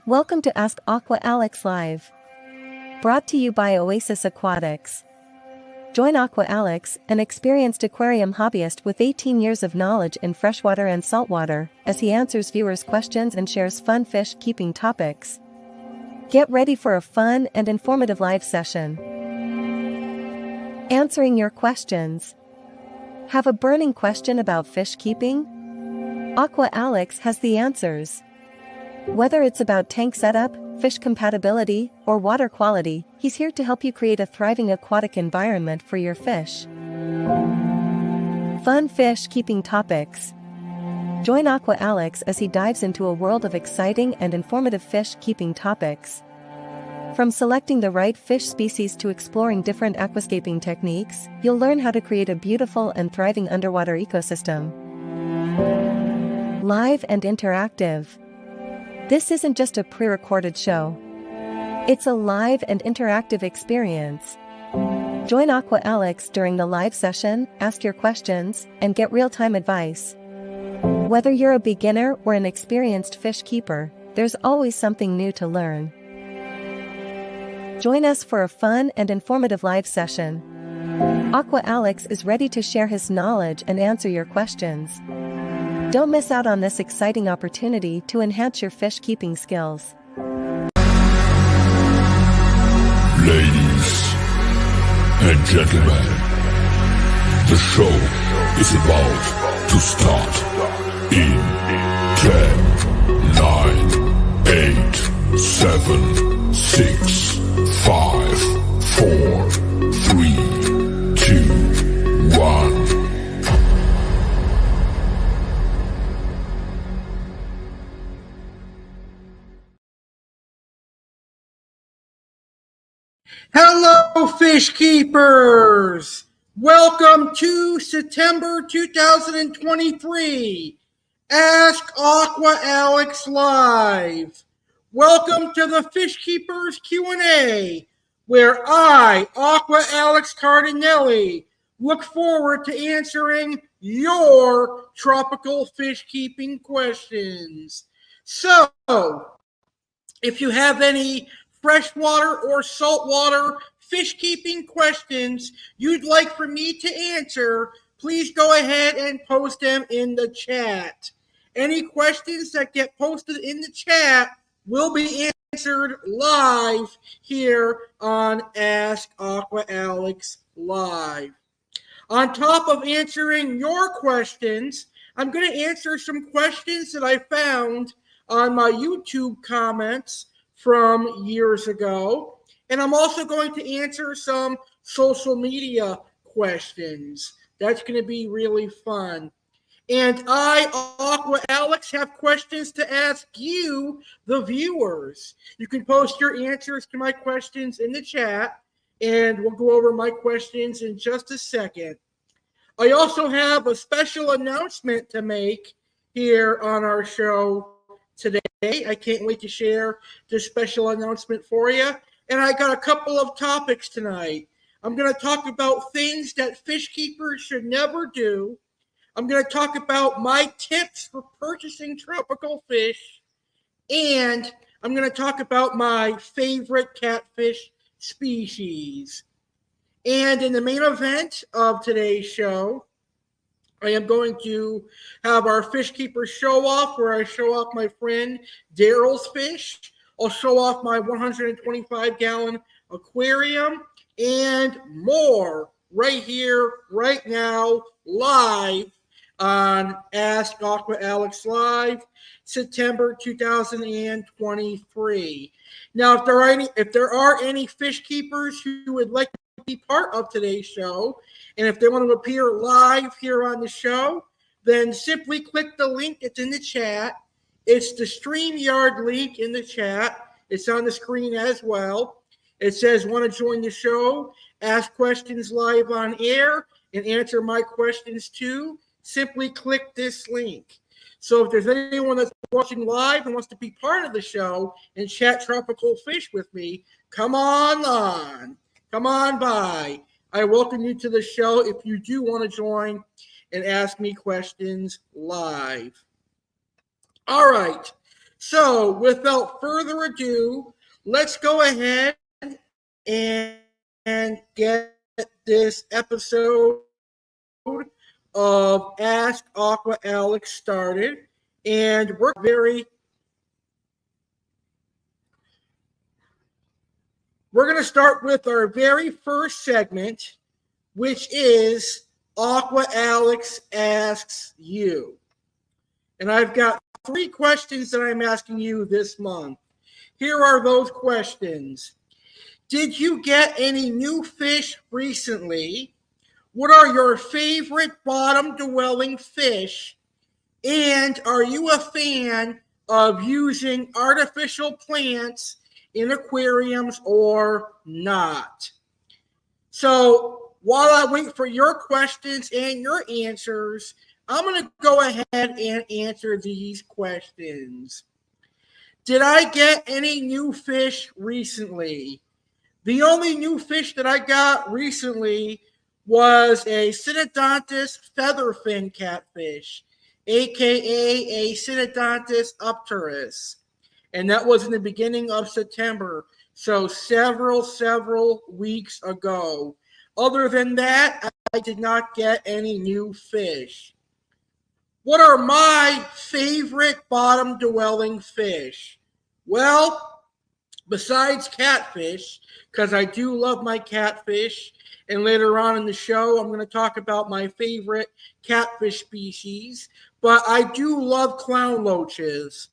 Welcome to Ask Aqua Alex Live. Brought to you by Oasis Aquatics. Join Aqua Alex, an experienced aquarium hobbyist with 18 years of knowledge in freshwater and saltwater, as he answers viewers' questions and shares fun fish keeping topics. Get ready for a fun and informative live session. Answering your questions. Have a burning question about fish keeping? Aqua Alex has the answers. Whether it's about tank setup, fish compatibility, or water quality, he's here to help you create a thriving aquatic environment for your fish. Fun fish keeping topics. Join Aqua Alex as he dives into a world of exciting and informative fish keeping topics. From selecting the right fish species to exploring different aquascaping techniques, you'll learn how to create a beautiful and thriving underwater ecosystem. Live and interactive. This isn't just a pre-recorded show. It's a live and interactive experience. Join Aqua Alex during the live session, ask your questions, and get real-time advice. Whether you're a beginner or an experienced fish keeper, there's always something new to learn. Join us for a fun and informative live session. Aqua Alex is ready to share his knowledge and answer your questions. Don't miss out on this exciting opportunity to enhance your fish keeping skills. Ladies and gentlemen, the show is about to start in 10, 9, 8, 7, 6, 5, 4, 3, 2, 1. Hello, fish keepers! Welcome to September 2023. Ask Aqua Alex Live. Welcome to the Fish Keepers Q&A, where I, Aqua Alex Cardinelli, look forward to answering your tropical fish keeping questions. So, if you have any freshwater or saltwater fish keeping questions you'd like for me to answer, please go ahead and post them in the chat. Any questions that get posted in the chat will be answered live here on Ask Aqua Alex Live. On top of answering your questions, I'm going to answer some questions that I found on my YouTube comments from years ago. And I'm also going to answer some social media questions. That's going to be really fun. And I, Aqua Alex, have questions to ask you, the viewers. You can post your answers to my questions in the chat, and we'll go over my questions in just a second. I also have a special announcement to make here on our show today. I can't wait to share this special announcement for you. And I got a couple of topics tonight. I'm going to talk about things that fish keepers should never do. I'm going to talk about my tips for purchasing tropical fish. And I'm going to talk about my favorite catfish species. And in the main event of today's show, I am going to have our fish keeper show off, where I show off my friend Daryl's fish. I'll show off my 125-gallon aquarium and more right here, right now, live on Ask Aqua Alex Live, September 2023. Now, if there are any fish keepers who would like to be part of today's show, and if they want to appear live here on the show, then simply click the link that's in the chat. It's the StreamYard link in the chat. It's on the screen as well. It says, want to join the show, ask questions live on air, and answer my questions too. Simply click this link. So if there's anyone that's watching live and wants to be part of the show and chat tropical fish with me, come on. Come on by. I welcome you to the show if you do want to join and ask me questions live. All right. So, without further ado, let's go ahead and get this episode of Ask Aqua Alex started. And we're going to start with our very first segment, which is Aqua Alex Asks You. And I've got 3 questions that I'm asking you this month. Here are those questions. Did you get any new fish recently? What are your favorite bottom-dwelling fish? And are you a fan of using artificial plants in aquariums or not? So while I wait for your questions and your answers, I'm going to go ahead and answer these questions. Did I get any new fish recently? The only new fish that I got recently was a Synodontis featherfin catfish, aka a Synodontis upterus. And that was in the beginning of September, so several weeks ago. Other than that, I did not get any new fish. What are my favorite bottom-dwelling fish? Well, besides catfish, because I do love my catfish, and later on in the show, I'm going to talk about my favorite catfish species, but I do love clown loaches.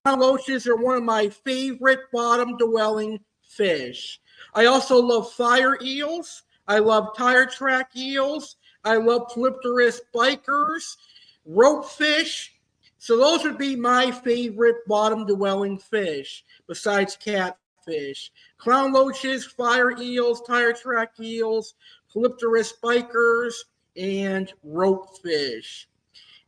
Clown loaches are one of my favorite bottom-dwelling fish. I also love fire eels. I love tire track eels. I love polypterus bikers, ropefish. So those would be my favorite bottom-dwelling fish, besides catfish. Clown loaches, fire eels, tire track eels, polypterus bikers, and ropefish.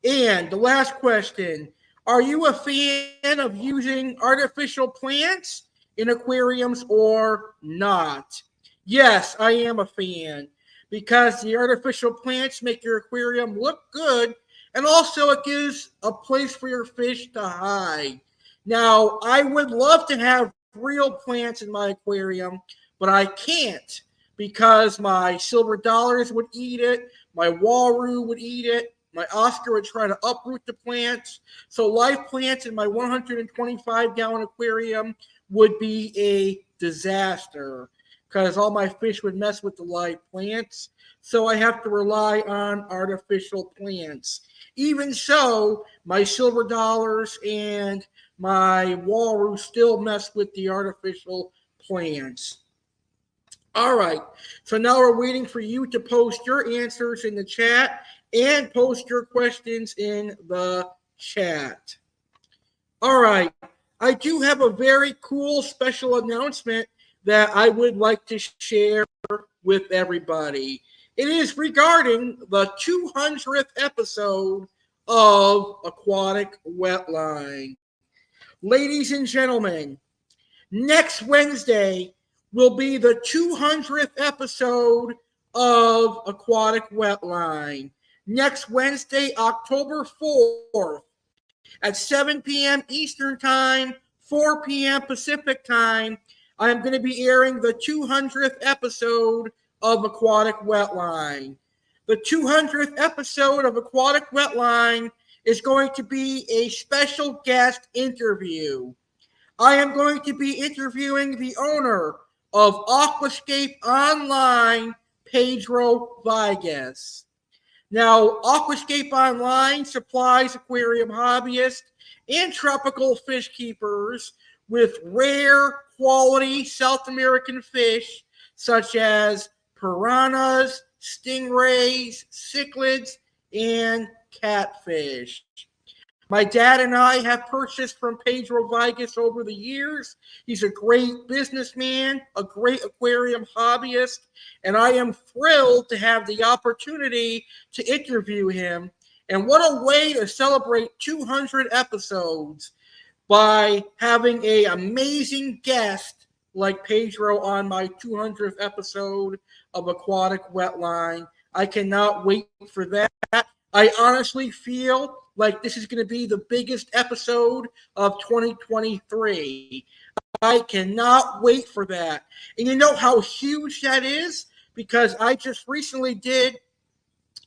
And the last question, are you a fan of using artificial plants in aquariums or not? Yes, I am a fan, because the artificial plants make your aquarium look good, and also it gives a place for your fish to hide. Now, I would love to have real plants in my aquarium, but I can't, because my silver dollars would eat it, my walrus would eat it, my Oscar would try to uproot the plants. So live plants in my 125-gallon aquarium would be a disaster, because all my fish would mess with the live plants. So I have to rely on artificial plants. Even so, my silver dollars and my walrus still mess with the artificial plants. All right, so now we're waiting for you to post your answers in the chat and post your questions in the chat. All right, I do have a very cool special announcement that I would like to share with everybody. It is regarding the 200th episode of Aquatic Wetline. Ladies and gentlemen, next Wednesday will be the 200th episode of Aquatic Wetline. Next Wednesday, October 4th, at 7 p.m. Eastern Time, 4 p.m. Pacific Time, I am going to be airing the 200th episode of Aquatic Wetline. The 200th episode of Aquatic Wetline is going to be a special guest interview. I am going to be interviewing the owner of Aquascape Online, Pedro Villegas. Now, Aquascape Online supplies aquarium hobbyists and tropical fish keepers with rare quality South American fish such as piranhas, stingrays, cichlids, and catfish. My dad and I have purchased from Pedro Villegas over the years. He's a great businessman, a great aquarium hobbyist, and I am thrilled to have the opportunity to interview him. And what a way to celebrate 200 episodes by having an amazing guest like Pedro on my 200th episode of Aquatic Wetline. I cannot wait for that. I honestly feel like this is going to be the biggest episode of 2023. I cannot wait for that. And you know how huge that is? Because I just recently did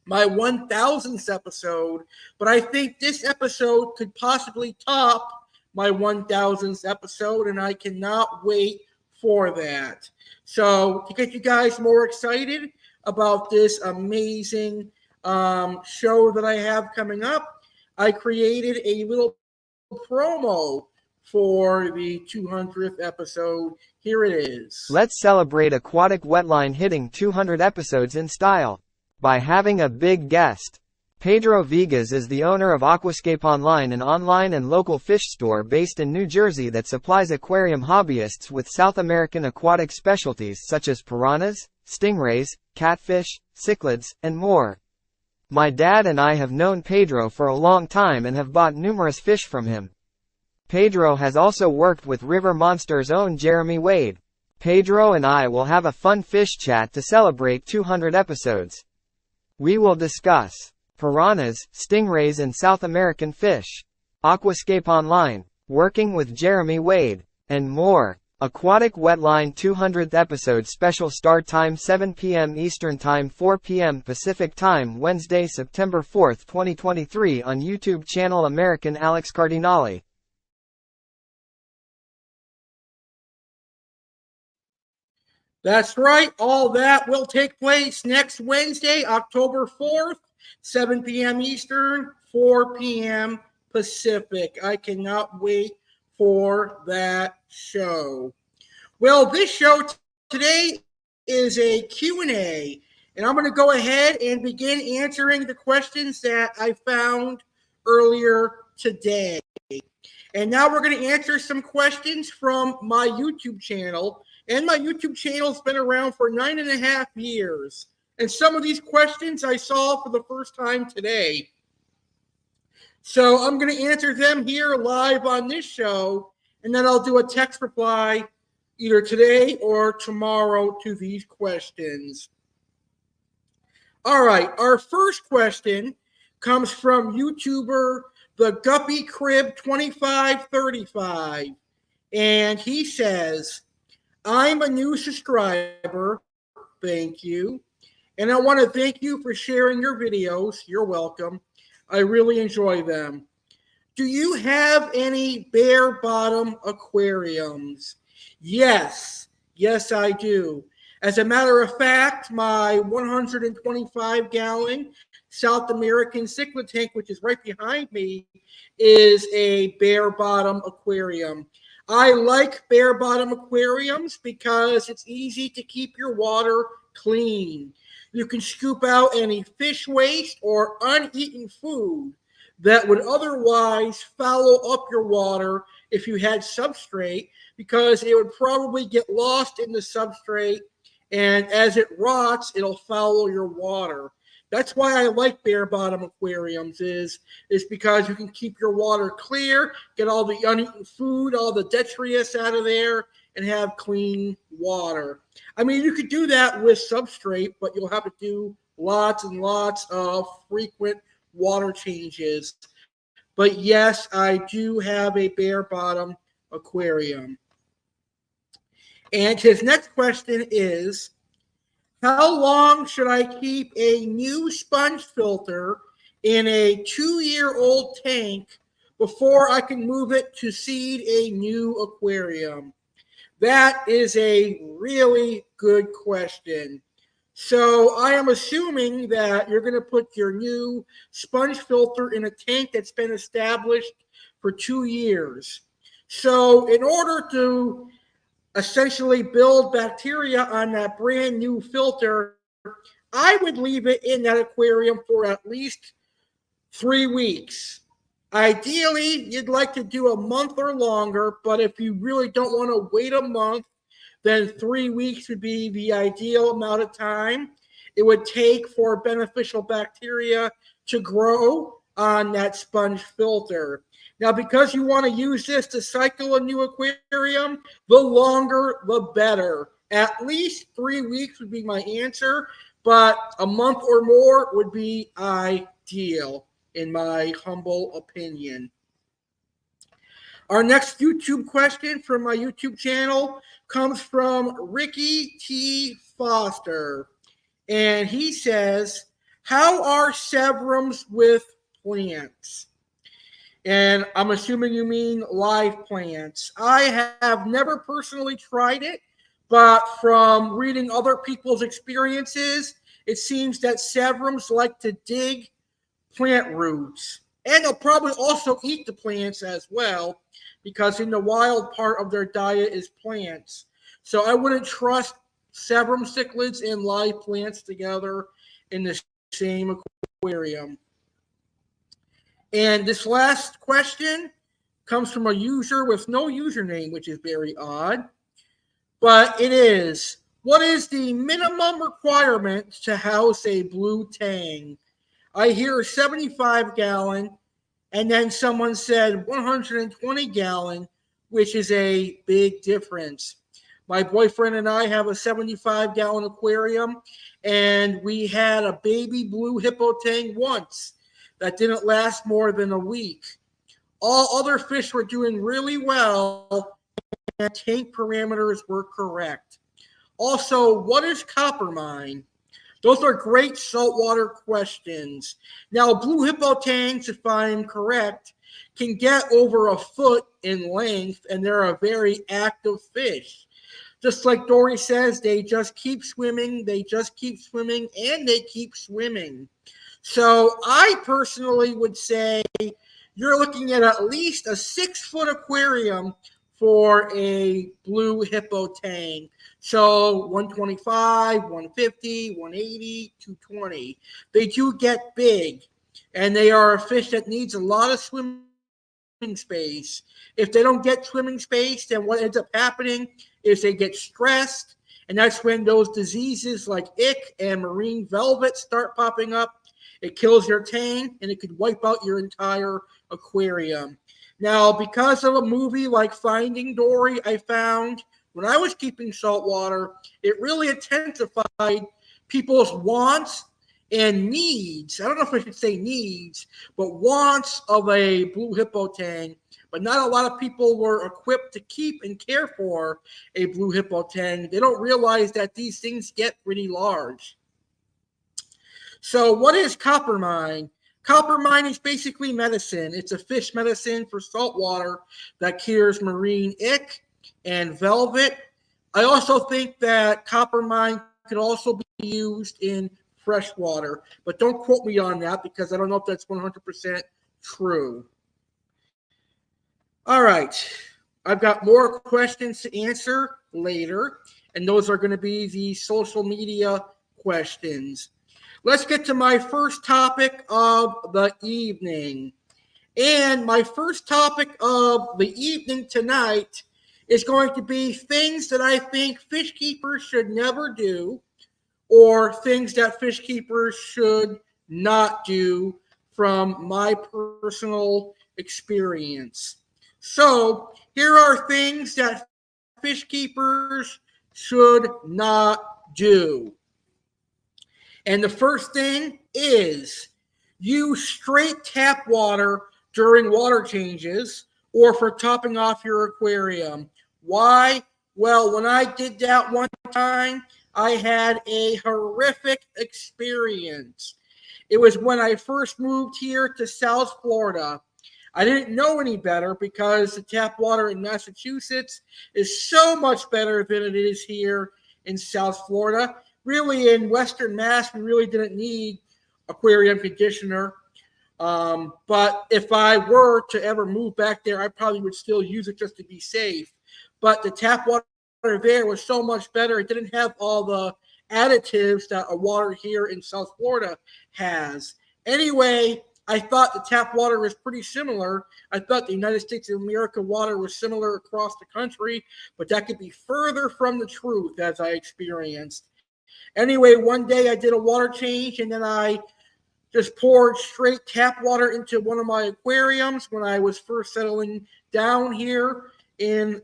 my 1000th episode, but I think this episode could possibly top my 1000th episode, and I cannot wait for that. So, to get you guys more excited about this amazing show that I have coming up, I created a little promo for the 200th episode. Here it is. Let's celebrate Aquatic Wetline hitting 200 episodes in style by having a big guest. Pedro Viegas is the owner of Aquascape Online, an online and local fish store based in New Jersey that supplies aquarium hobbyists with South American aquatic specialties such as piranhas, stingrays, catfish, cichlids, and more. My dad and I have known Pedro for a long time and have bought numerous fish from him. Pedro has also worked with River Monster's own Jeremy Wade. Pedro and I will have a fun fish chat to celebrate 200 episodes. We will discuss piranhas, stingrays, and South American fish, Aquascape Online, working with Jeremy Wade, and more. Aquatic Wetline 200th episode special start time 7 p.m. Eastern Time, 4 p.m. Pacific Time, Wednesday, September 4th, 2023 on YouTube channel American Alex Cardinale. That's right. All that will take place next Wednesday, October 4th, 7 p.m. Eastern, 4 p.m. Pacific. I cannot wait for that show. Well, this show today is a Q&A, and I'm going to go ahead and begin answering the questions that I found earlier today. And now we're going to answer some questions from my YouTube channel. And my YouTube channel's been around for 9.5 years. And some of these questions I saw for the first time today. So I'm going to answer them here live on this show. And then I'll do a text reply either today or tomorrow to these questions. All right. Our first question comes from YouTuber The Guppy Crib 2535. And he says, I'm a new subscriber. Thank you. And I want to thank you for sharing your videos. You're welcome. I really enjoy them. Do you have any bare bottom aquariums? Yes. Yes, I do. As a matter of fact, my 125-gallon South American cichlid tank, which is right behind me, is a bare bottom aquarium. I like bare bottom aquariums because it's easy to keep your water clean. You can scoop out any fish waste or uneaten food that would otherwise foul up your water if you had substrate, because it would probably get lost in the substrate, and as it rots, it'll foul your water. That's why I like bare bottom aquariums is because you can keep your water clear, get all the uneaten food, all the detritus out of there, and have clean water. I mean, you could do that with substrate, but you'll have to do lots and lots of frequent water changes. But yes, I do have a bare bottom aquarium. And his next question is, how long should I keep a new sponge filter in a 2-year-old tank before I can move it to seed a new aquarium? That is a really good question. So I am assuming that you're going to put your new sponge filter in a tank that's been established for 2 years. So in order to essentially build bacteria on that brand new filter, I would leave it in that aquarium for at least 3 weeks. Ideally, you'd like to do a month or longer, but if you really don't want to wait a month, then 3 weeks would be the ideal amount of time it would take for beneficial bacteria to grow on that sponge filter. Now, because you want to use this to cycle a new aquarium, the longer, the better. At least 3 weeks would be my answer, but a month or more would be ideal. in my humble opinion. Our next YouTube question from my YouTube channel comes from Ricky T. Foster. And he says, how are severums with plants? And I'm assuming you mean live plants. I have never personally tried it, but from reading other people's experiences, it seems that severums like to dig plant roots. And they'll probably also eat the plants as well, because in the wild part of their diet is plants. So I wouldn't trust severum cichlids and live plants together in the same aquarium. And this last question comes from a user with no username, which is very odd. But it is, what is the minimum requirement to house a blue tang? I hear 75 gallon, and then someone said 120 gallon, which is a big difference. My boyfriend and I have a 75-gallon aquarium, and we had a baby blue hippo tang once that didn't last more than a week. All other fish were doing really well, and tank parameters were correct. Also, what is copper mine? Those are great saltwater questions. Now, blue hippo tangs, if I'm correct, can get over a foot in length, and they're a very active fish. Just like Dory says, they just keep swimming, and they keep swimming. So I personally would say you're looking at least a 6-foot aquarium for a blue hippo tang. So 125, 150, 180, 220. They do get big, and they are a fish that needs a lot of swimming space. If they don't get swimming space, then what ends up happening is they get stressed, and that's when those diseases like ick and marine velvet start popping up. It kills your tang, and it could wipe out your entire aquarium. Now, because of a movie like Finding Dory, I found when I was keeping saltwater, it really intensified people's wants and needs. I don't know if I should say needs, but wants of a blue hippo tang. But not a lot of people were equipped to keep and care for a blue hippo tang. They don't realize that these things get pretty large. So what is copper mine? Copper mine is basically medicine. It's a fish medicine for saltwater that cures marine ick and velvet. I also think that copper mine could also be used in freshwater, but don't quote me on that because I don't know if that's 100% true. All right, I've got more questions to answer later, and those are going to be the social media questions. Let's get to my first topic of the evening. And my first topic of the evening tonight is going to be things that I think fish keepers should never do, or things that fish keepers should not do from my personal experience. So here are things that fish keepers should not do. And the first thing is use straight tap water during water changes or for topping off your aquarium. Why? Well, when I did that one time, I had a horrific experience. It was when I first moved here to South Florida. I didn't know any better because the tap water in Massachusetts is so much better than it is here in South Florida. Really, in Western Mass, we really didn't need aquarium conditioner. But if I were to ever move back there, I probably would still use it just to be safe. But the tap water there was so much better. It didn't have all the additives that a water here in South Florida has. Anyway, I thought the tap water was pretty similar. I thought the United States of America water was similar across the country, but that could be further from the truth as I experienced. Anyway, one day I did a water change, and then I just poured straight tap water into one of my aquariums when I was first settling down here in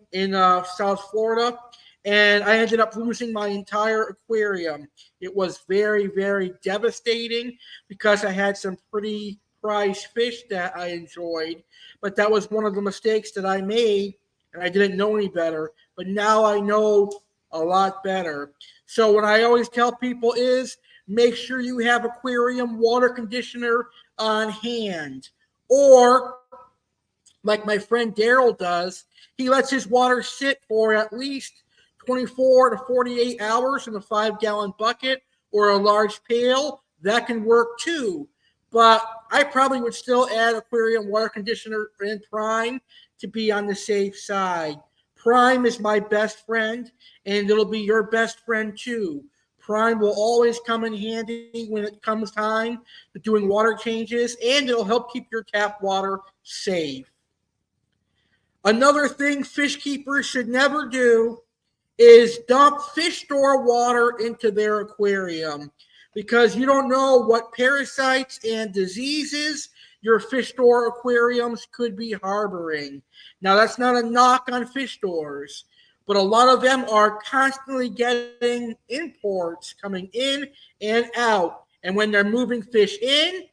South Florida, and I ended up losing my entire aquarium. It was very, very devastating because I had some pretty prize fish that I enjoyed, but that was one of the mistakes that I made, and I didn't know any better. But now I know a lot better. So what I always tell people is make sure you have aquarium water conditioner on hand. Or, like my friend Daryl does, he lets his water sit for at least 24 to 48 hours in a 5-gallon bucket or a large pail. That can work too. But I probably would still add aquarium water conditioner and prime to be on the safe side. Prime is my best friend, and it'll be your best friend too. Prime will always come in handy when it comes time to doing water changes, and it'll help keep your tap water safe. Another thing fish keepers should never do is dump fish store water into their aquarium, because you don't know what parasites and diseases your fish store aquariums could be harboring. Now, that's not a knock on fish stores, but a lot of them are constantly getting imports coming in and out. And when they're moving fish in,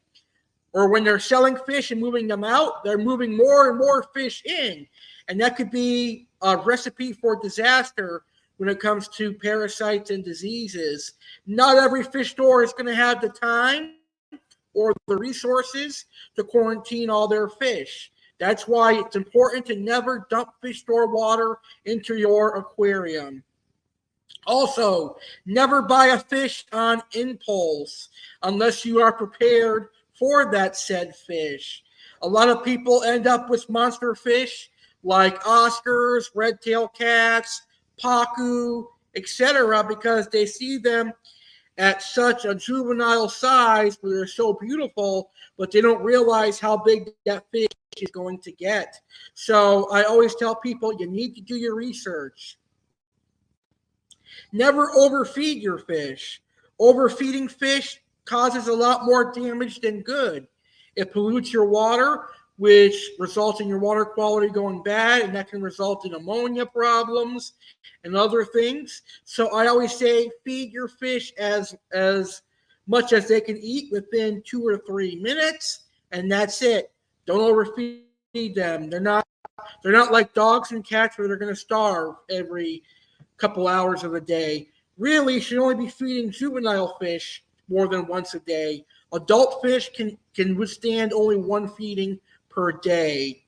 or when they're selling fish and moving them out, they're moving more and more fish in. And that could be a recipe for disaster when it comes to parasites and diseases. Not every fish store is going to have the time or the resources to quarantine all their fish. That's why it's important to never dump fish store water into your aquarium. Also, never buy a fish on impulse unless you are prepared for that said fish. A lot of people end up with monster fish like Oscars, red-tailed cats, pacu, etc., because they see them at such a juvenile size where they're so beautiful, but they don't realize how big that fish is going to get. So I always tell people you need to do your research. Never overfeed your fish. Overfeeding fish causes a lot more damage than good. It pollutes your water, which results in your water quality going bad, and that can result in ammonia problems and other things. So I always say feed your fish as much as they can eat within 2 or 3 minutes, and that's it. Don't overfeed them. They're not like dogs and cats where they're going to starve every couple hours of the day. Really, you should only be feeding juvenile fish more than once a day. Adult fish can withstand only one feeding per day.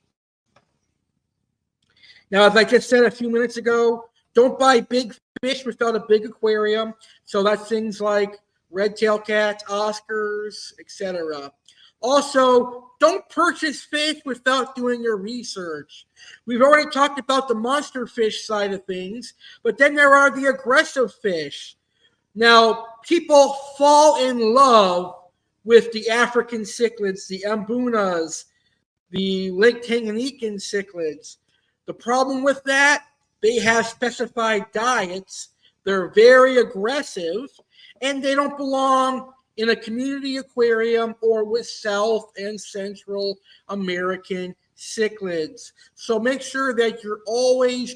Now, as I just said a few minutes ago, don't buy big fish without a big aquarium. So that's things like red-tailed cats, Oscars, etc. Also, don't purchase fish without doing your research. We've already talked about the monster fish side of things, but then there are the aggressive fish. Now, people fall in love with the African cichlids, the ambunas, the Lake Tanganyikan cichlids. The problem with that, they have specified diets. They're very aggressive, and they don't belong in a community aquarium or with South and Central American cichlids. So make sure that you're always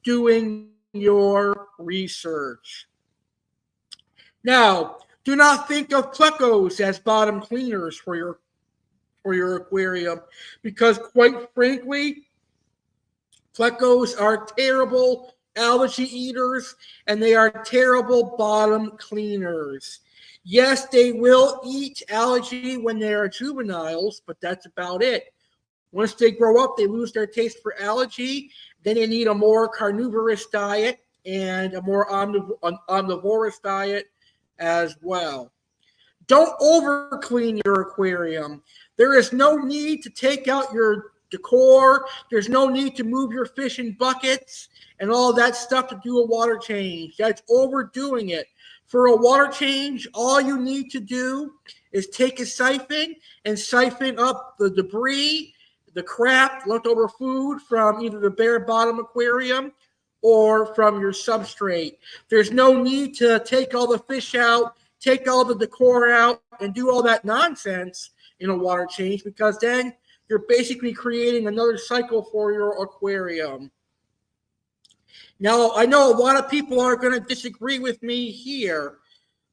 doing your research. Now, do not think of plecos as bottom cleaners for your aquarium, because quite frankly, plecos are terrible algae eaters, and they are terrible bottom cleaners. Yes, they will eat algae when they are juveniles, but that's about it. Once they grow up, they lose their taste for algae. Then they need a more carnivorous diet and a more omnivorous diet as well. Don't over clean your aquarium. There is no need to take out your decor. There's no need to move your fish in buckets and all that stuff to do a water change. That's overdoing it. For a water change, all you need to do is take a siphon and siphon up the debris, the crap, leftover food from either the bare bottom aquarium or from your substrate. There's no need to take all the fish out, take all the decor out, and do all that nonsense in a water change, because then you're basically creating another cycle for your aquarium. Now, I know a lot of people are going to disagree with me here,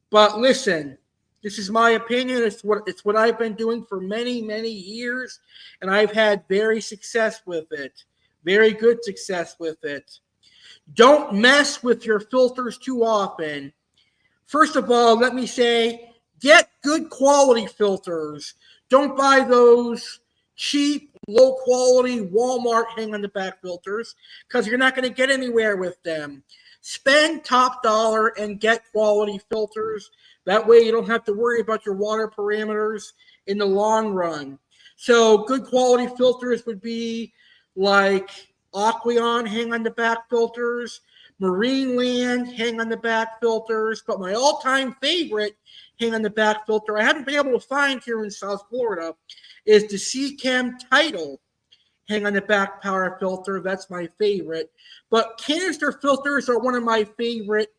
but listen, This is my opinion. It's what I've been doing for many, many years, and I've had very success with it. Very good success with it. Don't mess with your filters too often. First of all, let me say, get good quality filters. Don't buy those cheap, low quality Walmart hang on the back filters because you're not going to get anywhere with them. Spend top dollar and get quality filters. That way you don't have to worry about your water parameters in the long run. So good quality filters would be like Aquarium hang on the back filters, Marine Land hang on the back filters, but my all-time favorite hang on the back filter I haven't been able to find here in South Florida is the Seachem Tidal hang on the back power filter. That's my favorite. But canister filters are one of my favorite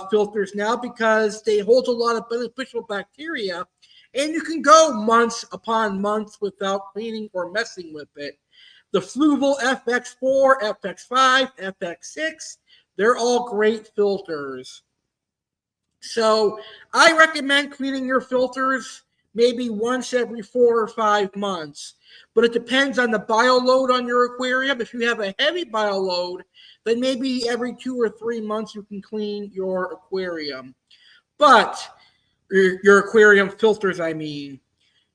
filters now because they hold a lot of beneficial bacteria, and you can go months upon months without cleaning or messing with it. The Fluval FX4, FX5, FX6, they're all great filters. So I recommend cleaning your filters maybe once every 4 or 5 months. But it depends on the bioload on your aquarium. If you have a heavy bioload, then maybe every 2 or 3 months you can clean your aquarium. But your aquarium filters, I mean.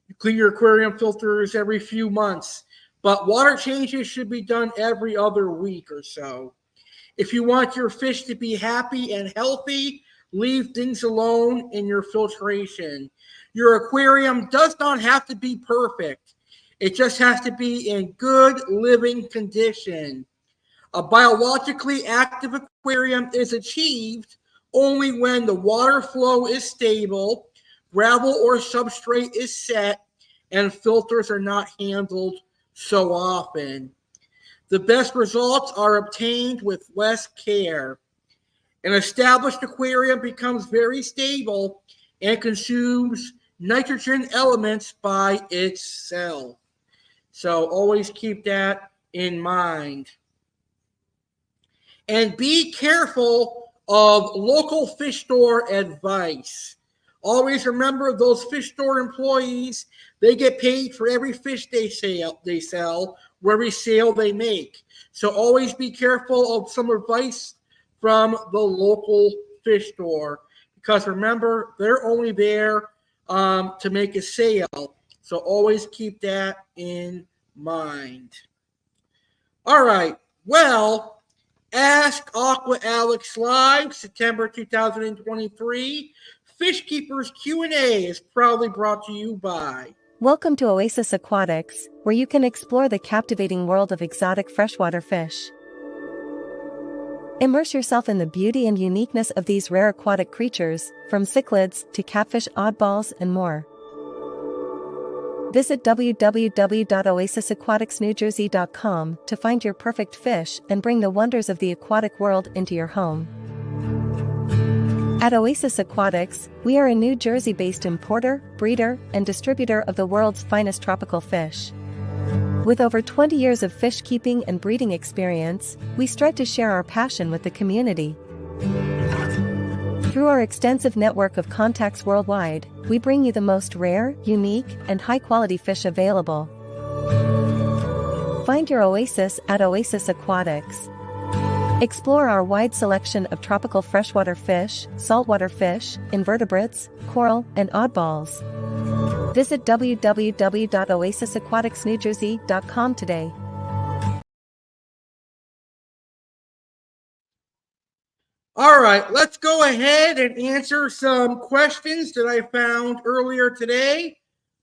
You clean your aquarium filters every few months. But water changes should be done every other week or so. If you want your fish to be happy and healthy, leave things alone in your filtration. Your aquarium does not have to be perfect. It just has to be in good living condition. A biologically active aquarium is achieved only when the water flow is stable, gravel or substrate is set, and filters are not handled so often. The best results are obtained with less care. An established aquarium becomes very stable and consumes nitrogen elements by itself. So always keep that in mind. And be careful of local fish store advice. Always remember those fish store employees, they get paid for every fish they sell, or every sale they make. So always be careful of some advice from the local fish store, because remember, they're only there to make a sale. So always keep that in mind. All right. Well, Ask Aqua Alex Live, September 2023. Fish Keepers Q&A is proudly brought to you by Welcome to Oasis Aquatics, where you can explore the captivating world of exotic freshwater fish. Immerse yourself in the beauty and uniqueness of these rare aquatic creatures, from cichlids to catfish, oddballs, and more. Visit www.oasisaquaticsnewjersey.com to find your perfect fish and bring the wonders of the aquatic world into your home. At Oasis Aquatics, we are a New Jersey-based importer, breeder, and distributor of the world's finest tropical fish. With over 20 years of fish keeping and breeding experience, we strive to share our passion with the community. Through our extensive network of contacts worldwide, we bring you the most rare, unique, and high-quality fish available. Find your oasis at Oasis Aquatics. Explore our wide selection of tropical freshwater fish, saltwater fish, invertebrates, coral, and oddballs. Visit www.oasisaquaticsnewjersey.com today. All right, let's go ahead and answer some questions that I found earlier today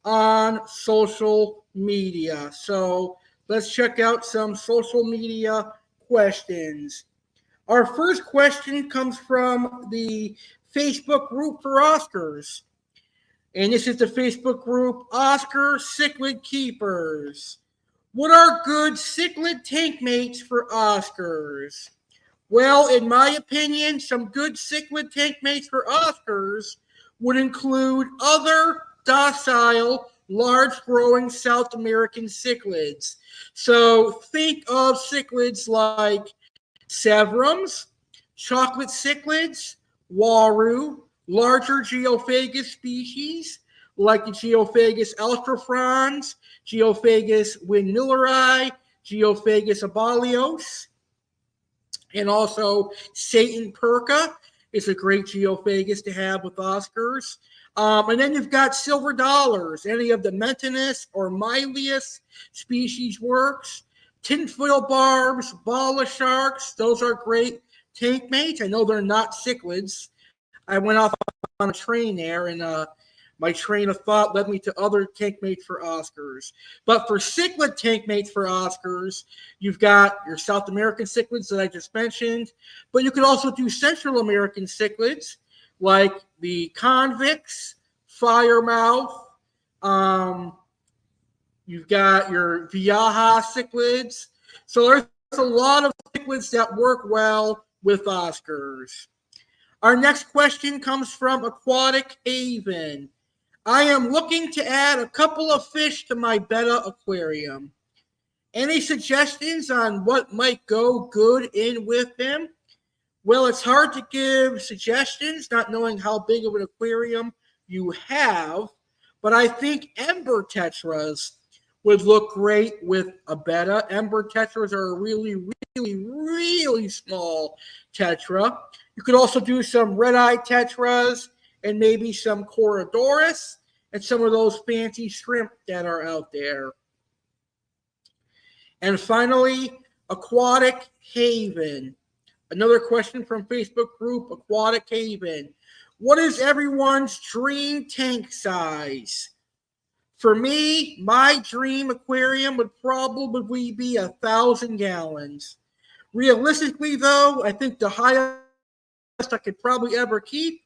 on social media. So let's check out some social media questions. Our first question comes from the Facebook group for Oscars. And this is the Facebook group, Oscar Cichlid Keepers. What are good cichlid tank mates for Oscars? Well, in my opinion, some good cichlid tank mates for Oscars would include other docile, large-growing South American cichlids. So think of cichlids like severums, chocolate cichlids, waru, larger geophagus species like the Geophagus alstrafrons, Geophagus winmilleri, Geophagus abalios, and also Satan perca is a great geophagus to have with Oscars. And then you've got silver dollars, any of the Mentinus or Mylius species works. Tinfoil barbs, bala sharks, those are great tank mates. I know they're not cichlids. I went off on a train there, and my train of thought led me to other tank mates for Oscars. But for cichlid tank mates for Oscars, you've got your South American cichlids that I just mentioned, but you could also do Central American cichlids like the convicts, firemouth. You've got your Viaja cichlids. So there's a lot of cichlids that work well with Oscars. Our next question comes from Aquatic Haven. I am looking to add a couple of fish to my betta aquarium. Any suggestions on what might go good in with them? Well, it's hard to give suggestions, not knowing how big of an aquarium you have, but I think ember tetras would look great with a betta. Ember tetras are a really, really, really small tetra. You could also do some red-eye tetras and maybe some Corydoras and some of those fancy shrimp that are out there. And finally, Aquatic Haven. Another question from Facebook group Aquatic Haven. What is everyone's dream tank size? For me, my dream aquarium would probably be 1,000 gallons. Realistically, though, I think the highest I could probably ever keep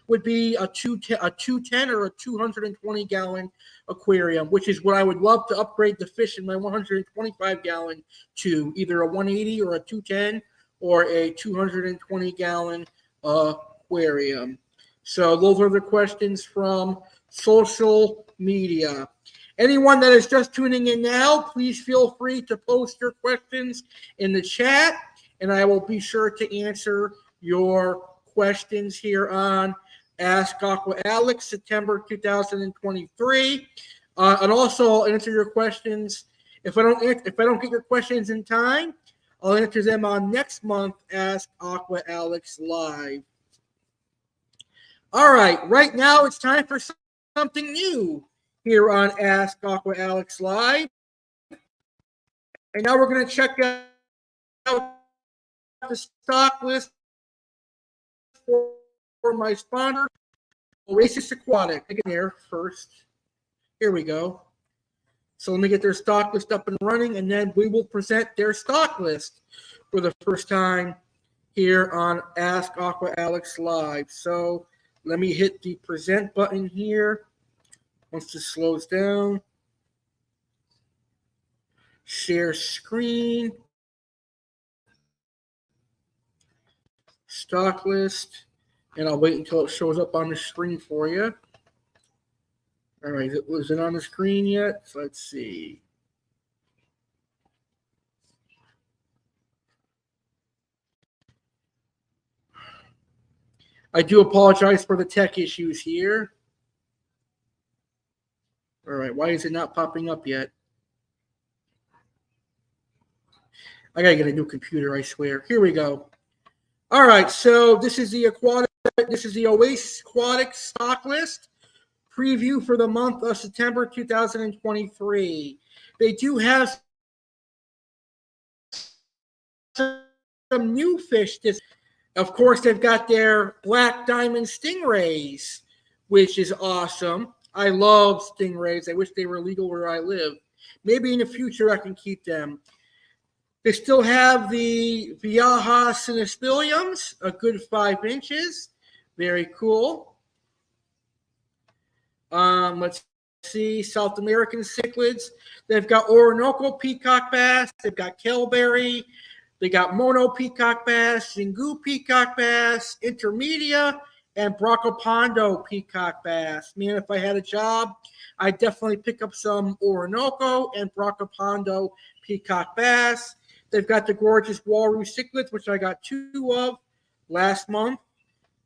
would be a 210 or a 220 gallon aquarium, which is what I would love to upgrade the fish in my 125 gallon to, either a 180 or a 210 or a 220 gallon aquarium. So those are the questions from social media. Anyone that is just tuning in now, please feel free to post your questions in the chat, and I will be sure to answer your questions here on Ask Aqua Alex, September 2023. And also I'll answer your questions. If I don't get your questions in time, I'll answer them on next month Ask Aqua Alex Live. All right now it's time for something new here on Ask Aqua Alex Live. And now we're going to check out the stock list for my sponsor, Oasis Aquatics. Get there first. Here we go. So let me get their stock list up and running, and then we will present their stock list for the first time here on Ask Aqua Alex Live. So let me hit the present button here. Once this slows down. Share screen. Stock list. And I'll wait until it shows up on the screen for you. All right, is it on the screen yet? So let's see. I do apologize for the tech issues here. All right, why is it not popping up yet? I gotta get a new computer, I swear. Here we go. All right, so this is the Oasis Aquatics stock list preview for the month of September 2023. They do have some new fish. Of course, they've got their black diamond stingrays, which is awesome. I love stingrays. I wish they were legal where I live. Maybe in the future I can keep them. They still have the Viaja sinispiliums, a good 5 inches. Very cool. Let's see, South American cichlids. They've got Orinoco peacock bass. They've got Kelberry. They got Mono peacock bass, Xingu peacock bass, Intermedia, and Bracopondo peacock bass. Man, if I had a job, I'd definitely pick up some Orinoco and Bracopondo peacock bass. They've got the gorgeous walrus cichlids, which I got 2 of last month.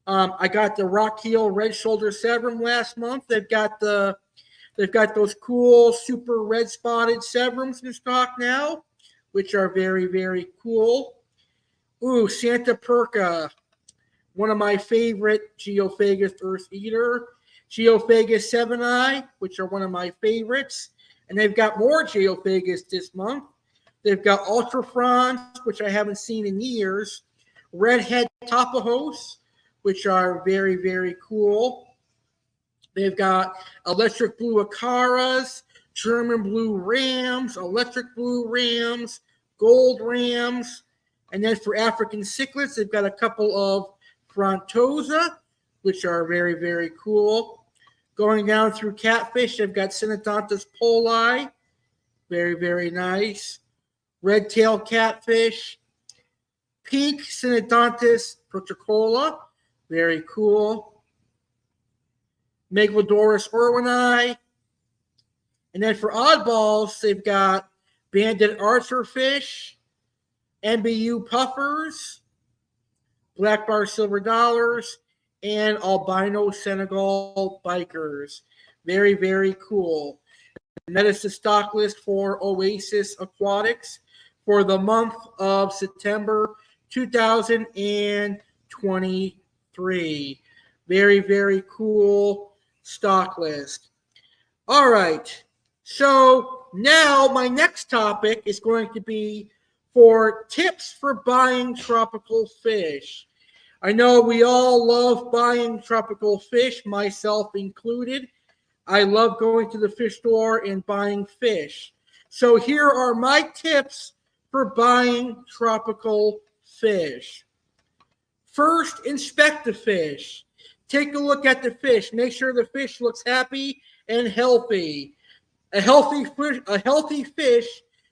I got the rock heel red shoulder severum last month. They've got those cool super red spotted severums in stock now, which are very, very cool. Ooh, Santa Perca, one of my favorite Geophagus earth eater. Geophagus 7i, which are one of my favorites. And they've got more Geophagus this month. They've got Ultrafrons, which I haven't seen in years. Redhead Tapajos, which are very, very cool. They've got electric blue Acaras, German blue Rams, electric blue Rams, gold Rams. And then for African cichlids, they've got a couple of Frontosa, which are very, very cool. Going down through Catfish, they've got Synodontis poli, very, very nice. Red-tail Catfish, pink Synodontis protocola, very cool. Megalodorus orwini. And then for oddballs, they've got banded archerfish, MBU puffers, black bar silver dollars, and albino Senegal bikers. Very, very cool. And that is the stock list for Oasis Aquatics for the month of September 2023. Very, very cool stock list. All right. So now my next topic is going to be for tips for buying tropical fish. I know we all love buying tropical fish, myself included. I love going to the fish store and buying fish. So here are my tips for buying tropical fish. First, inspect the fish. Take a look at the fish. Make sure the fish looks happy and healthy. A healthy fish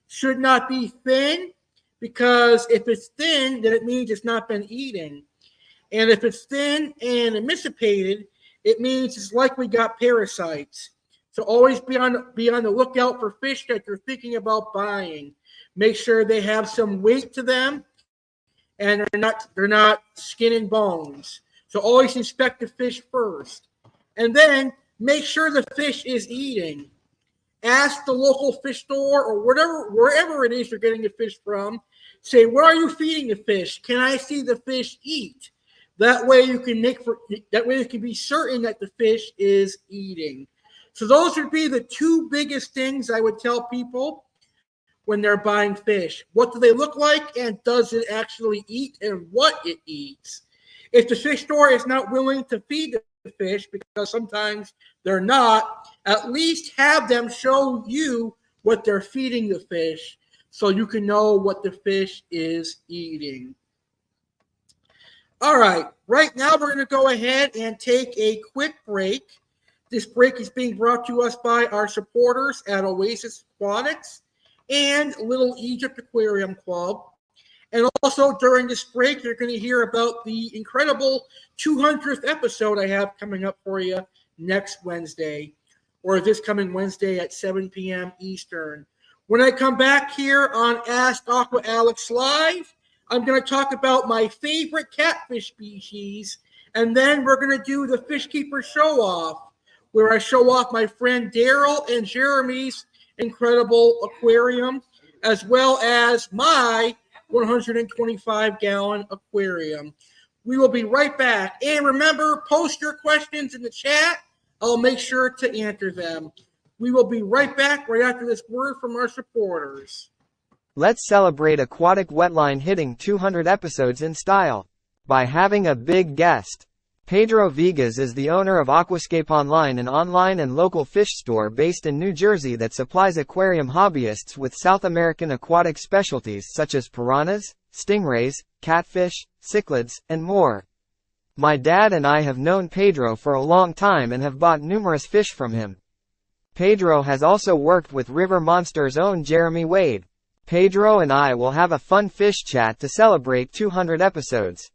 should not be thin, because if it's thin, then it means it's not been eating. And if it's thin and emaciated, it means it's likely got parasites. So always be on the lookout for fish that you're thinking about buying. Make sure they have some weight to them, and they're not skin and bones. So always inspect the fish first. And then make sure the fish is eating. Ask the local fish store or wherever it is you're getting the fish from. Say, where are you feeding the fish? Can I see the fish eat? That way you can be certain that the fish is eating. So those would be the two biggest things I would tell people when they're buying fish. What do they look like, and does it actually eat, and what it eats? If the fish store is not willing to feed the fish, because sometimes they're not, at least have them show you what they're feeding the fish so you can know what the fish is eating. All right, right now we're going to go ahead and take a quick break. This break is being brought to us by our supporters at Oasis Aquatics and Little Egypt Aquarium Club. And also during this break, you're going to hear about the incredible 200th episode I have coming up for you next Wednesday, or this coming Wednesday at 7 p.m. Eastern. When I come back here on Ask Aqua Alex Live, I'm going to talk about my favorite catfish species, and then we're going to do the Fish Keeper show-off, where I show off my friend Daryl and Jeremy's incredible aquarium, as well as my 125-gallon aquarium. We will be right back. And remember, post your questions in the chat. I'll make sure to answer them. We will be right back right after this word from our supporters. Let's celebrate Aquatic Wetline hitting 200 episodes in style by having a big guest. Pedro Villegas is the owner of Aquascape Online, an online and local fish store based in New Jersey that supplies aquarium hobbyists with South American aquatic specialties such as piranhas, stingrays, catfish, cichlids, and more. My dad and I have known Pedro for a long time and have bought numerous fish from him. Pedro has also worked with River Monster's own Jeremy Wade. Pedro and I will have a fun fish chat to celebrate 200 episodes.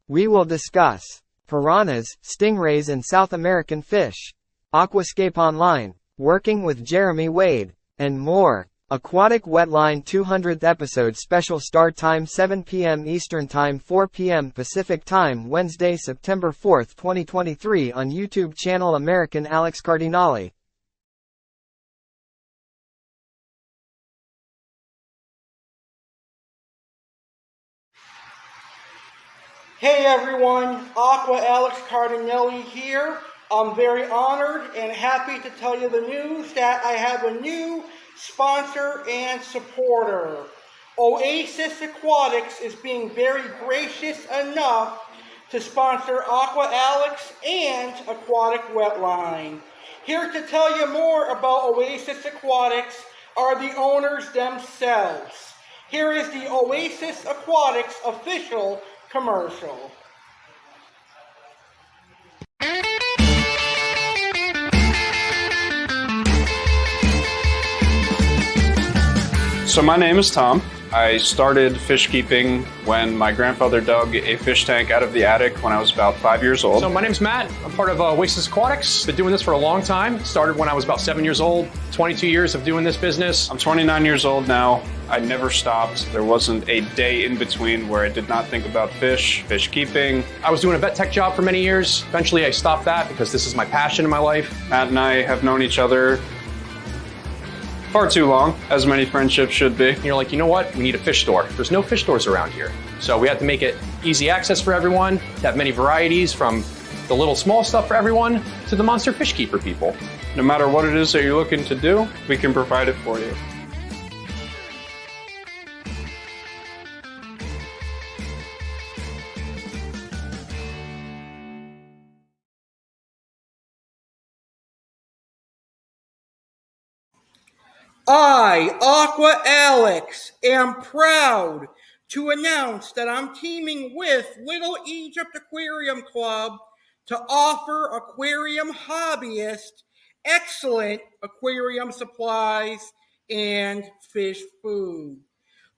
We will discuss piranhas, stingrays, and South American fish, Aquascape Online, working with Jeremy Wade, and more. Aquatic Wetline 200th episode special start time 7 p.m. Eastern Time 4 p.m. Pacific Time Wednesday, September 4, 2023 on YouTube channel American Alex Cardinale. Hey everyone, Aqua Alex Cardinale here. I'm very honored and happy to tell you the news that I have a new sponsor and supporter. Oasis Aquatics is being very gracious enough to sponsor Aqua Alex and Aquatic Wetline. Here to tell you more about Oasis Aquatics are the owners themselves. Here is the Oasis Aquatics official commercial. So my name is Tom. I started fish keeping when my grandfather dug a fish tank out of the attic when I was about 5 years old. So my name's Matt. I'm part of Oasis Aquatics. Been doing this for a long time. Started when I was about 7 years old. 22 years of doing this business. I'm 29 years old now. I never stopped. There wasn't a day in between where I did not think about fish keeping. I was doing a vet tech job for many years. Eventually I stopped that because this is my passion in my life. Matt and I have known each other far too long, as many friendships should be. And you're like, you know what? We need a fish store. There's no fish stores around here. So we had to make it easy access for everyone, to have many varieties from the little small stuff for everyone to the monster fish keeper people. No matter what it is that you're looking to do, we can provide it for you. I, Aqua Alex, am proud to announce that I'm teaming with Little Egypt Aquarium Club to offer aquarium hobbyists excellent aquarium supplies and fish food.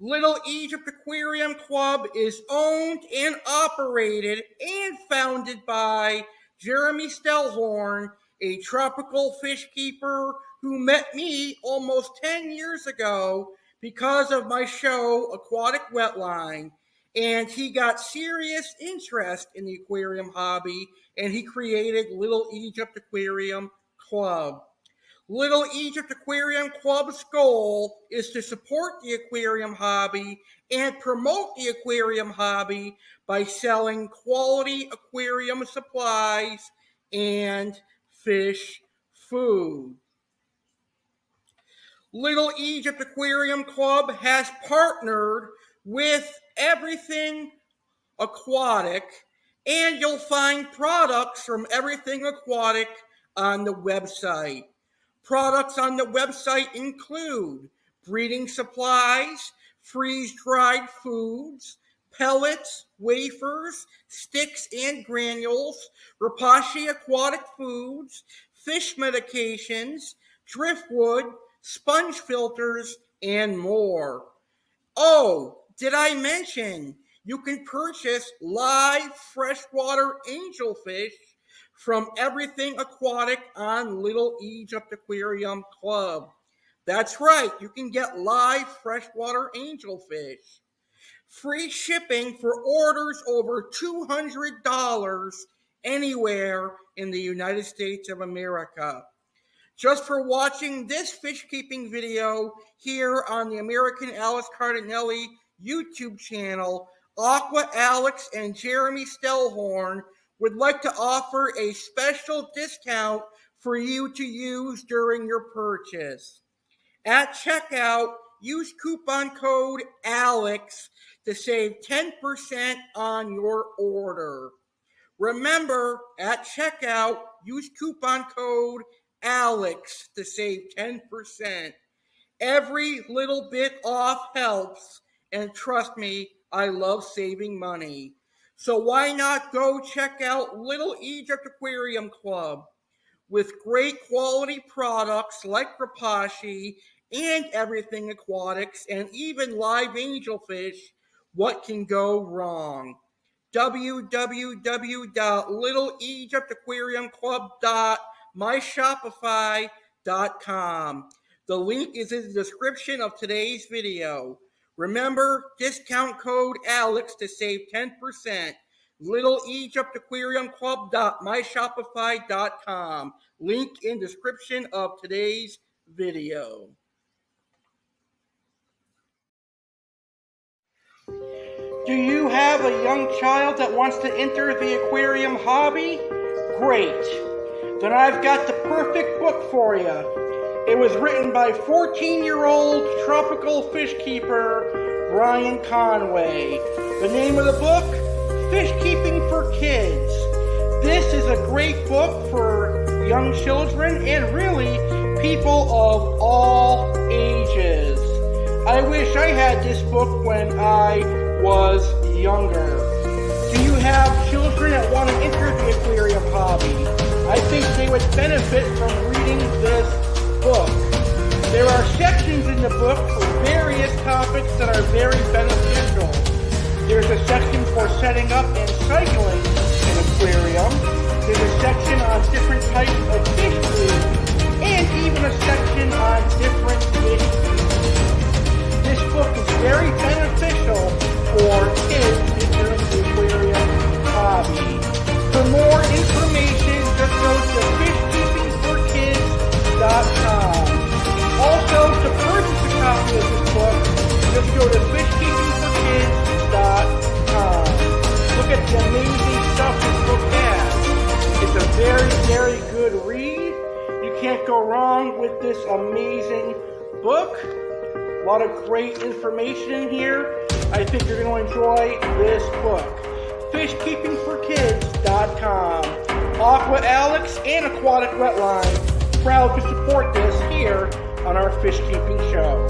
Little Egypt Aquarium Club is owned and operated and founded by Jeremy Stellhorn, a tropical fish keeper who met me almost 10 years ago because of my show, Aquatic Wetline. And he got serious interest in the aquarium hobby, and he created Little Egypt Aquarium Club. Little Egypt Aquarium Club's goal is to support the aquarium hobby and promote the aquarium hobby by selling quality aquarium supplies and fish food. Little Egypt Aquarium Club has partnered with Everything Aquatic, and you'll find products from Everything Aquatic on the website. Products on the website include breeding supplies, freeze-dried foods, pellets, wafers, sticks and granules, Rapashi aquatic foods, fish medications, driftwood, sponge filters, and more. Oh, did I mention you can purchase live freshwater angelfish from Everything Aquatic on Little Egypt Aquarium Club. That's right, you can get live freshwater angelfish. Free shipping for orders over $200 anywhere in the United States of America. Just for watching this fish keeping video here on the American Alex Cardinale YouTube channel, Aqua Alex and Jeremy Stellhorn would like to offer a special discount for you to use during your purchase. At checkout, use coupon code ALEX to save 10% on your order. Remember, at checkout, use coupon code ALEX to save 10%. Every little bit off helps, and trust me, I love saving money. So why not go check out Little Egypt Aquarium Club with great quality products like Rapashi and Everything Aquatics and even live angelfish. What can go wrong? www.littleegyptaquariumclub.myshopify.com. The link is in the description of today's video. Remember, discount code ALEX to save 10%. Little Egypt Aquarium Club.myshopify.com. Link in description of today's video. Do you have a young child that wants to enter the aquarium hobby? Great. Then I've got the perfect book for you. It was written by 14-year-old tropical fish keeper Brian Conway. The name of the book, Fish Keeping for Kids. This is a great book for young children and really people of all ages. I wish I had this book when I was younger. Do you have children that want to enter the aquarium hobby? I think they would benefit from reading this book. There are sections in the book for various topics that are very beneficial. There's a section for setting up and cycling an aquarium. There's a section on different types of fish food, and even a section on different fish species. This book is very beneficial for kids entering the aquarium hobby. For more information, just go to fishkeepingforkids.com. Also, to purchase a copy of this book, just go to fishkeepingforkids.com. Look at the amazing stuff this book has. It's a very, very good read. You can't go wrong with this amazing book. A lot of great information in here. I think you're going to enjoy this book. Fishkeepingforkids.com. Aqua Alex and Aquatic Wetline proud to support this here on our Fish Keeping Show.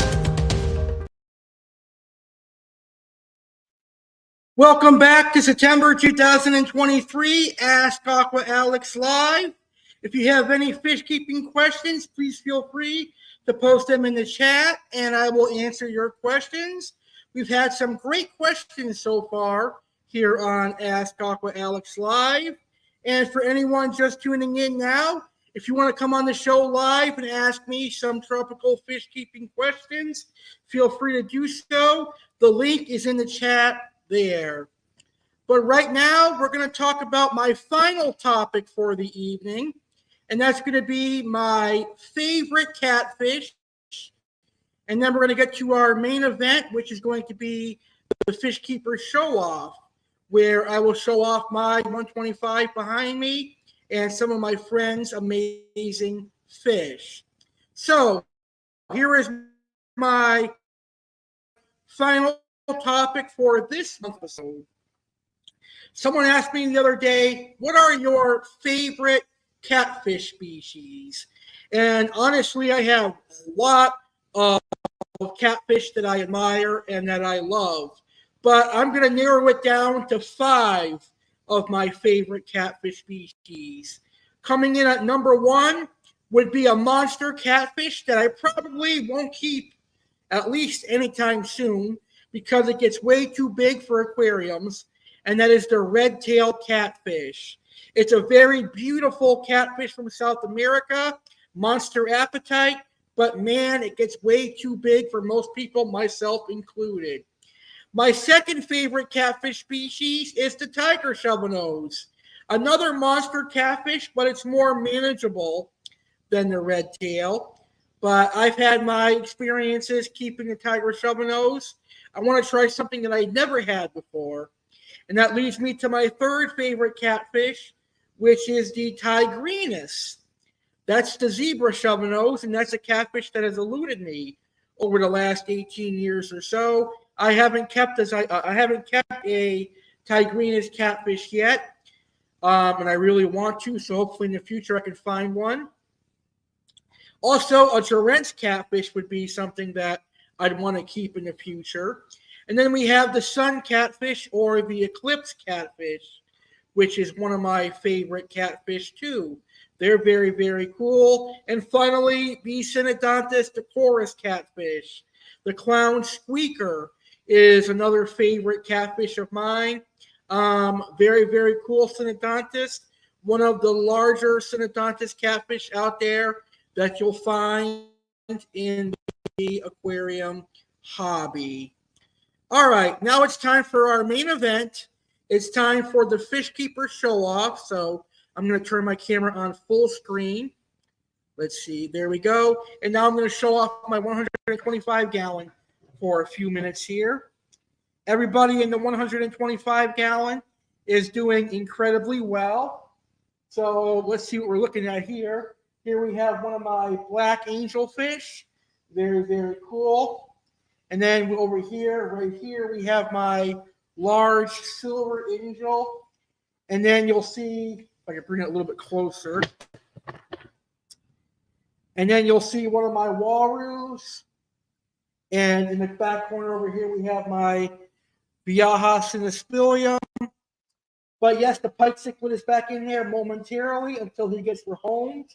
Welcome back to September 2023 Ask Aqua Alex Live. If you have any fish keeping questions, please feel free to post them in the chat and I will answer your questions. We've had some great questions so far here on Ask Aqua Alex Live. And for anyone just tuning in now, if you want to come on the show live and ask me some tropical fish keeping questions, feel free to do so. The link is in the chat there. But right now, we're going to talk about my final topic for the evening, and that's going to be my favorite catfish. And then we're going to get to our main event, which is going to be the Fish Keeper Show-Off, where I will show off my 125 behind me and some of my friends' amazing fish. So here is my final topic for this episode. Someone asked me the other day, what are your favorite catfish species? And honestly, I have a lot of catfish that I admire and that I love. But I'm going to narrow it down to 5 of my favorite catfish species. Coming in at number 1 would be a monster catfish that I probably won't keep at least anytime soon because it gets way too big for aquariums, and that is the red-tailed catfish. It's a very beautiful catfish from South America, monster appetite, but man, it gets way too big for most people, myself included. My second favorite catfish species is the tiger shovelnose. Another monster catfish, but it's more manageable than the red tail. But I've had my experiences keeping the tiger shovelnose. I want to try something that I never had before. And that leads me to my third favorite catfish, which is the tigrinus. That's the zebra shovelnose, and that's a catfish that has eluded me over the last 18 years or so. I haven't kept a tigrinus catfish yet, and I really want to. So hopefully in the future I can find one. Also, a Durant's catfish would be something that I'd want to keep in the future. And then we have the sun catfish or the eclipse catfish, which is one of my favorite catfish too. They're very, very cool. And finally, the Synodontis decoris catfish. The clown squeaker is another favorite catfish of mine. Very, very cool Synodontis. One of the larger Synodontis catfish out there that you'll find. in the aquarium hobby. All right, now it's time for our main event. It's time for the Fish Keeper show off. So I'm going to turn my camera on full screen. Let's see, there we go. And now I'm going to show off my 125 gallon for a few minutes here. Everybody in the 125 gallon is doing incredibly well. So let's see what we're looking at here. Here we have one of my black angelfish. Very, very cool. And then over here, right here, we have my large silver angel. And then you'll see, if I can bring it a little bit closer. And then you'll see one of my walrus. And in the back corner over here, we have my Viaja Sinispilium. But yes, the pike cichlid is back in there momentarily until he gets rehomed.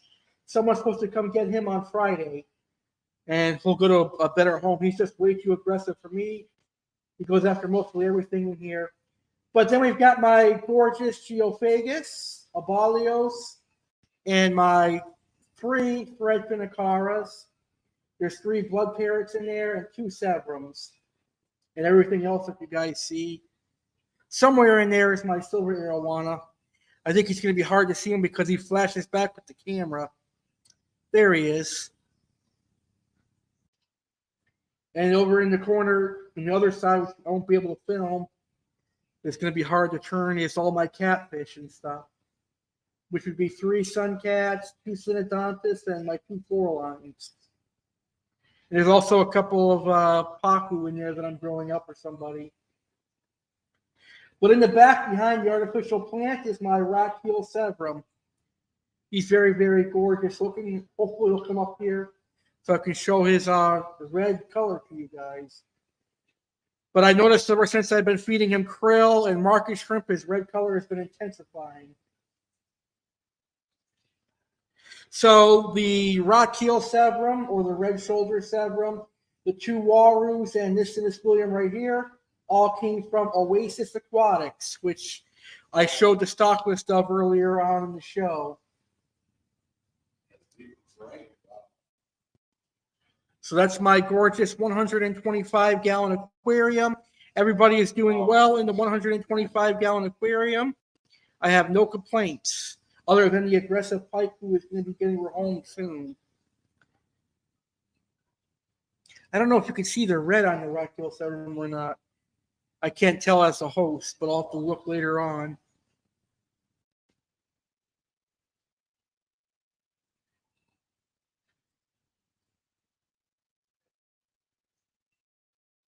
Someone's supposed to come get him on Friday. And he'll go to a better home. He's just way too aggressive for me. He goes after mostly everything in here. But then we've got my gorgeous Geophagus, Abalios, and my 3 thread Pinacaras. There's 3 blood parrots in there and 2 Severums. And everything else that you guys see. Somewhere in there is my silver arowana. I think it's going to be hard to see him because he flashes back with the camera. There he is. And over in the corner, on the other side, which I won't be able to film, it's going to be hard to turn. It's all my catfish and stuff, which would be 3 suncats, 2 synodontists, and my 2 floralines. And there's also a couple of pacu in there that I'm growing up for somebody. But in the back behind the artificial plant is my rock-heel Severum. He's very, very gorgeous looking. Hopefully he'll come up here so I can show his red color to you guys. But I noticed ever since I've been feeding him krill and market shrimp, his red color has been intensifying. So the rock-heel Severum, or the red shoulder Severum, the 2 walrus, and this Sinispilium right here, all came from Oasis Aquatics, which I showed the stock list of earlier on in the show. So that's my gorgeous 125-gallon aquarium. Everybody is doing well in the 125-gallon aquarium. I have no complaints, other than the aggressive pike who is going to be getting rehomed soon. I don't know if you can see the red on the rock-heel Severum or not. I can't tell as a host, but I'll have to look later on.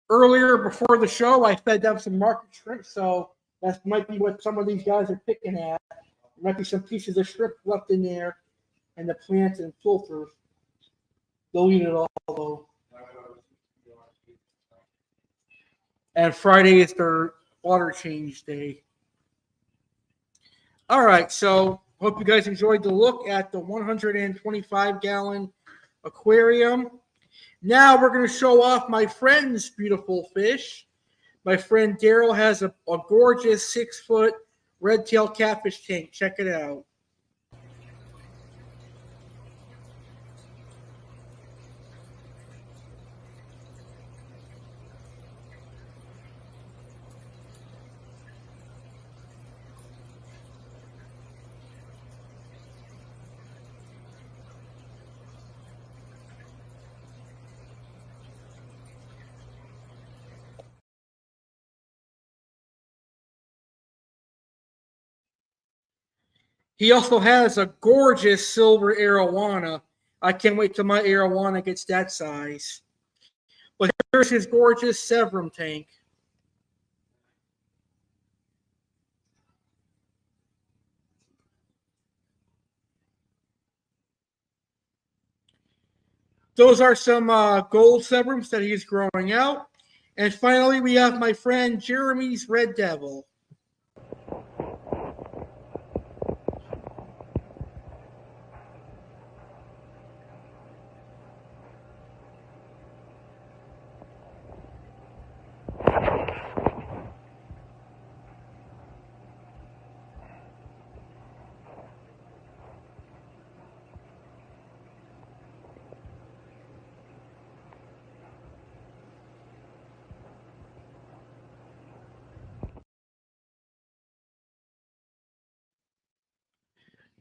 Earlier, before the show, I fed them some market shrimp, so that might be what some of these guys are picking at. There might be some pieces of shrimp left in there, and the plants and filters. They'll eat it all, though. And Friday is their water change day. All right, so hope you guys enjoyed the look at the 125-gallon aquarium. Now we're going to show off my friend's beautiful fish. My friend Daryl has a gorgeous 6-foot red-tail catfish tank. Check it out. He also has a gorgeous silver arowana. I can't wait till my arowana gets that size. But here's his gorgeous Severum tank. Those are some gold Severums that he's growing out. And finally, we have my friend Jeremy's Red Devil.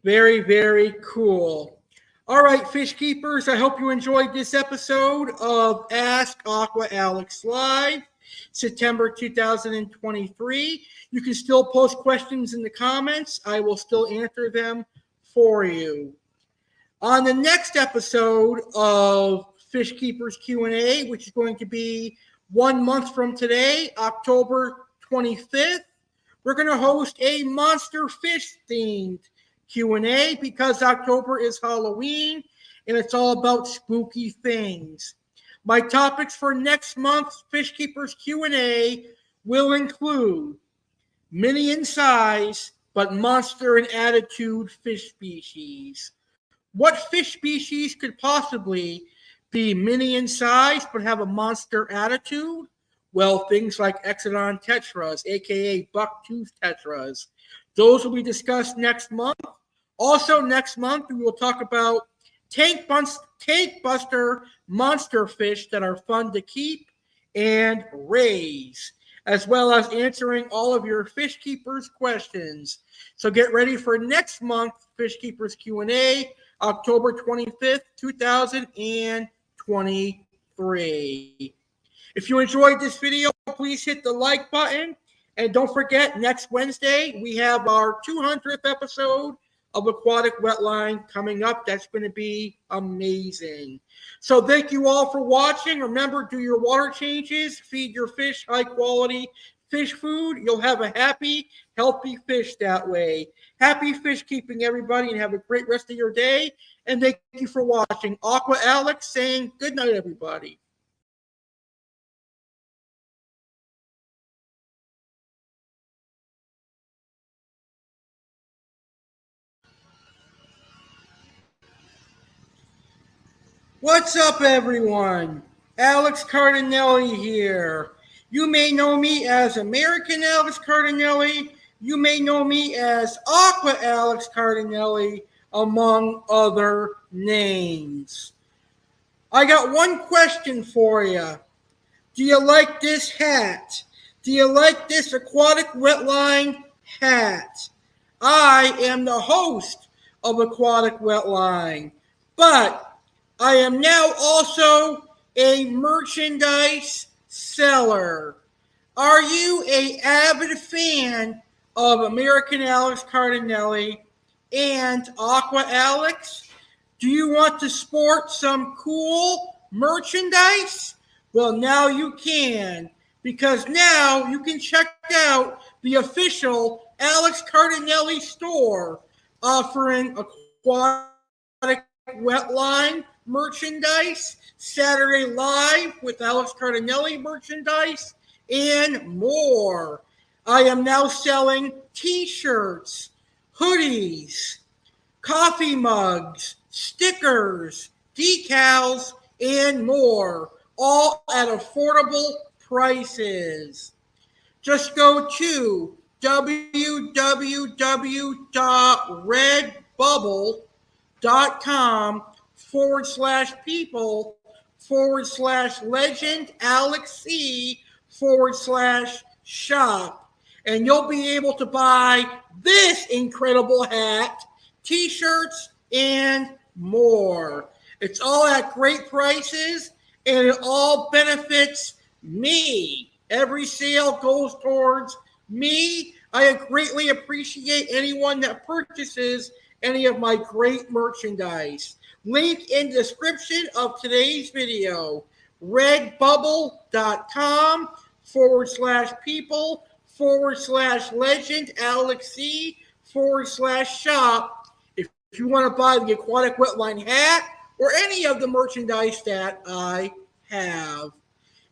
Very, very cool. All right, fish keepers, I hope you enjoyed this episode of Ask Aqua Alex Live, September 2023. You can still post questions in the comments. I will still answer them for you. On the next episode of Fish Keepers Q&A, which is going to be 1 month from today, October 25th, we're going to host a monster fish themed Q&A because October is Halloween and it's all about spooky things. My topics for next month's Fish Keepers Q&A will include mini in size but monster in attitude fish species. What fish species could possibly be mini in size but have a monster attitude? Well, things like Exodon tetras, aka bucktooth tetras. Those will be discussed next month. Also, next month, we will talk about tank buster monster fish that are fun to keep and raise, as well as answering all of your fish keepers questions. So get ready for next month Fish Keepers Q&A, October 25th, 2023. If you enjoyed this video, please hit the like button. And don't forget, next Wednesday, we have our 200th episode of Aquatic Wetline coming up. That's going to be amazing. So thank you all for watching. Remember, do your water changes, feed your fish high-quality fish food. You'll have a happy, healthy fish that way. Happy fish keeping, everybody, and have a great rest of your day. And thank you for watching. Aqua Alex saying good night, everybody. What's up, everyone? Alex Cardinelli here. You may know me as American Alex Cardinelli. You may know me as Aqua Alex Cardinelli, among other names. I got one question for you. Do you like this hat? Do you like this aquatic wetline hat? I am the host of Aquatic Wetline, but I am now also a merchandise seller. Are you an avid fan of American Alex Cardinelli and Aqua Alex? Do you want to sport some cool merchandise? Well, now you can, because now you can check out the official Alex Cardinelli store offering aquatic wetline merchandise, Saturday Live with Alex Cardinelli merchandise, and more. I am now selling t-shirts, hoodies, coffee mugs, stickers, decals, and more, all at affordable prices. Just go to www.redbubble.com/people/legend A.C.E/shop. And you'll be able to buy this incredible hat, t-shirts, and more. It's all at great prices, and it all benefits me. Every sale goes towards me. I greatly appreciate anyone that purchases any of my great merchandise. Link in the description of today's video. redbubble.com/people/legend AlexC/shop if you want to buy the aquatic wetline hat or any of the merchandise that I have.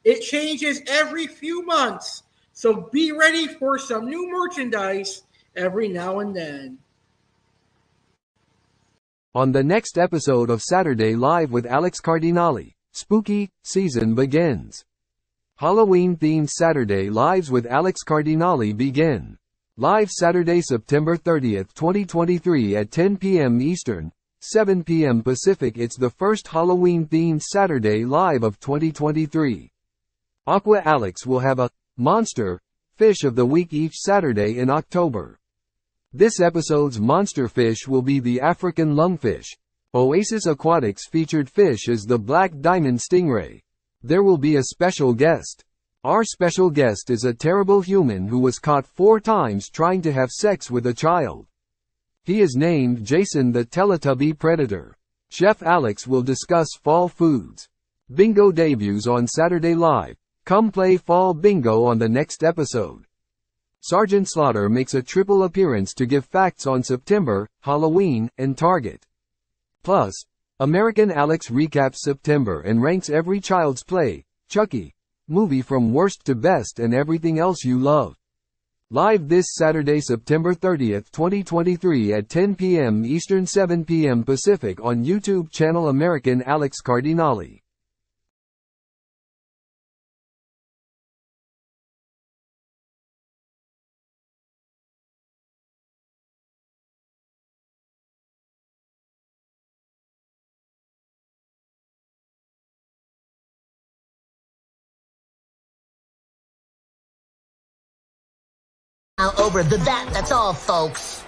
It changes every few months, so be ready for some new merchandise every now and then. On the next episode of Saturday Live with Alex Cardinelli, spooky season begins. Halloween-themed Saturday Lives with Alex Cardinelli begin. Live Saturday, September 30th, 2023 at 10 p.m. Eastern, 7 p.m. Pacific. It's the first Halloween-themed Saturday Live of 2023. Aqua Alex will have a monster fish of the week each Saturday in October. This episode's monster fish will be the African lungfish. Oasis Aquatics featured fish is the black diamond stingray. There will be a special guest. Our special guest is a terrible human who was caught 4 times trying to have sex with a child. He is named Jason the Teletubby Predator. Chef Alex will discuss fall foods. Bingo debuts on Saturday Live. Come play Fall Bingo on the next episode. Sergeant Slaughter makes a triple appearance to give facts on September, Halloween, and Target. Plus, American Alex recaps September and ranks every Child's Play, Chucky, movie from worst to best and everything else you love. Live this Saturday, September 30th, 2023 at 10 p.m. Eastern, 7 p.m. Pacific on YouTube channel American Alex Cardinale. Now over the that, that's all, folks.